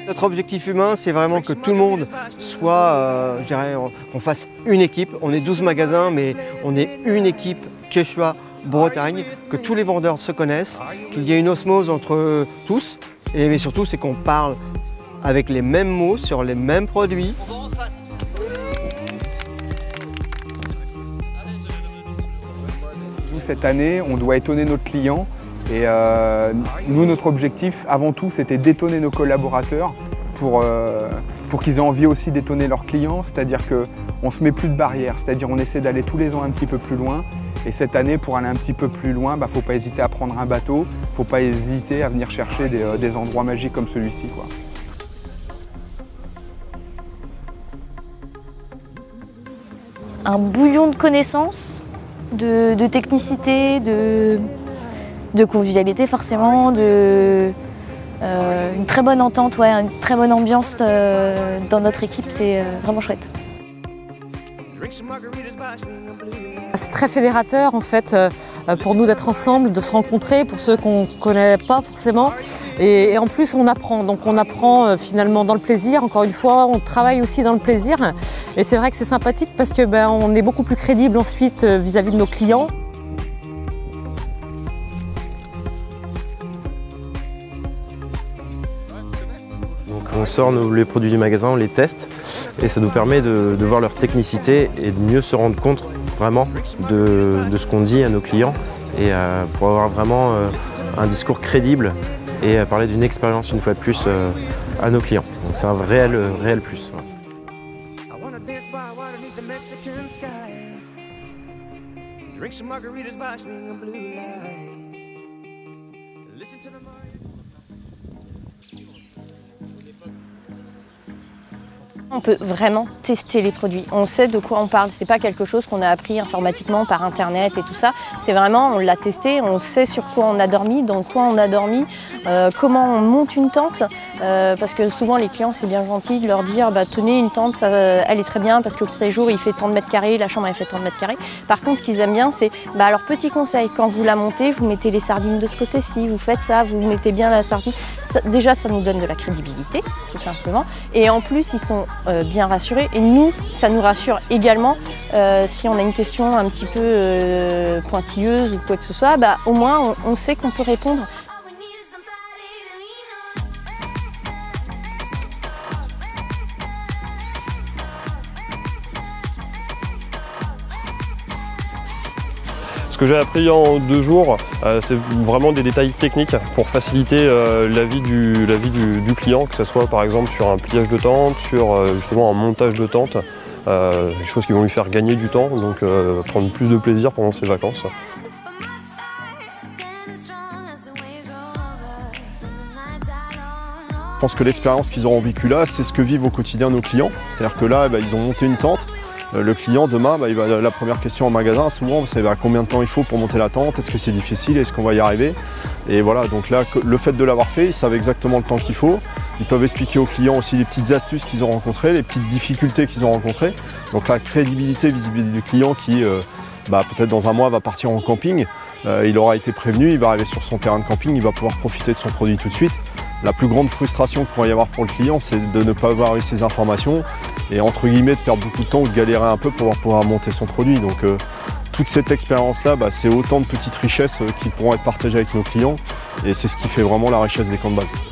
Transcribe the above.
Notre objectif humain, c'est vraiment que tout le monde soit, je dirais, qu'on fasse une équipe. On est 12 magasins, mais on est une équipe Quechua Bretagne, que tous les vendeurs se connaissent, qu'il y ait une osmose entre tous, mais surtout, c'est qu'on parle avec les mêmes mots sur les mêmes produits. Nous, cette année, on doit étonner notre client. Et nous, notre objectif, avant tout, c'était d'étonner nos collaborateurs pour qu'ils aient envie aussi d'étonner leurs clients. C'est-à-dire qu'on ne se met plus de barrières, c'est-à-dire on essaie d'aller tous les ans un petit peu plus loin. Et cette année, pour aller un petit peu plus loin, il ne faut pas hésiter à prendre un bateau, il ne faut pas hésiter à venir chercher des endroits magiques comme celui-ci, quoi. Un bouillon de connaissances, de technicité, de convivialité forcément, une très bonne entente, ouais, une très bonne ambiance dans notre équipe, c'est vraiment chouette. C'est très fédérateur en fait pour nous d'être ensemble, de se rencontrer pour ceux qu'on ne connaît pas forcément. Et en plus on apprend, donc on apprend finalement dans le plaisir, encore une fois, on travaille aussi dans le plaisir. Et c'est vrai que c'est sympathique parce que on est beaucoup plus crédible ensuite vis-à-vis de nos clients. Donc on sort les produits du magasin, on les teste et ça nous permet de voir leur technicité et de mieux se rendre compte vraiment de ce qu'on dit à nos clients et pour avoir vraiment un discours crédible et parler d'une expérience une fois de plus à nos clients. Donc c'est un réel plus. On peut vraiment tester les produits. On sait de quoi on parle. C'est pas quelque chose qu'on a appris informatiquement par internet et tout ça. C'est vraiment, on l'a testé, on sait sur quoi on a dormi, dans quoi on a dormi, comment on monte une tente. Parce que souvent les clients, c'est bien gentil de leur dire tenez une tente, elle est très bien parce que le séjour il fait tant de mètres carrés, la chambre elle fait tant de mètres carrés. Par contre, ce qu'ils aiment bien, c'est alors petit conseil, quand vous la montez, vous mettez les sardines de ce côté-ci, vous faites ça, vous mettez bien la sardine. Déjà, ça nous donne de la crédibilité, tout simplement. Et en plus, ils sont bien rassurés. Et nous, ça nous rassure également si on a une question un petit peu pointilleuse ou quoi que ce soit, au moins on sait qu'on peut répondre. Ce que j'ai appris en 2 jours, c'est vraiment des détails techniques pour faciliter la vie du client, que ce soit par exemple sur un pliage de tente, sur justement un montage de tente, des choses qui vont lui faire gagner du temps, donc prendre plus de plaisir pendant ses vacances. Je pense que l'expérience qu'ils auront vécue là, c'est ce que vivent au quotidien nos clients. C'est-à-dire que là, ils ont monté une tente. Le client, demain, la première question en magasin, souvent, c'est combien de temps il faut pour monter la tente, est-ce que c'est difficile, est-ce qu'on va y arriver? Et voilà, donc là, le fait de l'avoir fait, ils savent exactement le temps qu'il faut. Ils peuvent expliquer aux clients aussi les petites astuces qu'ils ont rencontrées, les petites difficultés qu'ils ont rencontrées. Donc la crédibilité vis-à-vis du client qui, peut-être dans un mois, va partir en camping. Il aura été prévenu, il va arriver sur son terrain de camping, il va pouvoir profiter de son produit tout de suite. La plus grande frustration qu'il pourrait y avoir pour le client, c'est de ne pas avoir eu ces informations et entre guillemets de perdre beaucoup de temps ou de galérer un peu pour pouvoir monter son produit. Donc toute cette expérience-là, c'est autant de petites richesses qui pourront être partagées avec nos clients et c'est ce qui fait vraiment la richesse des camps de base.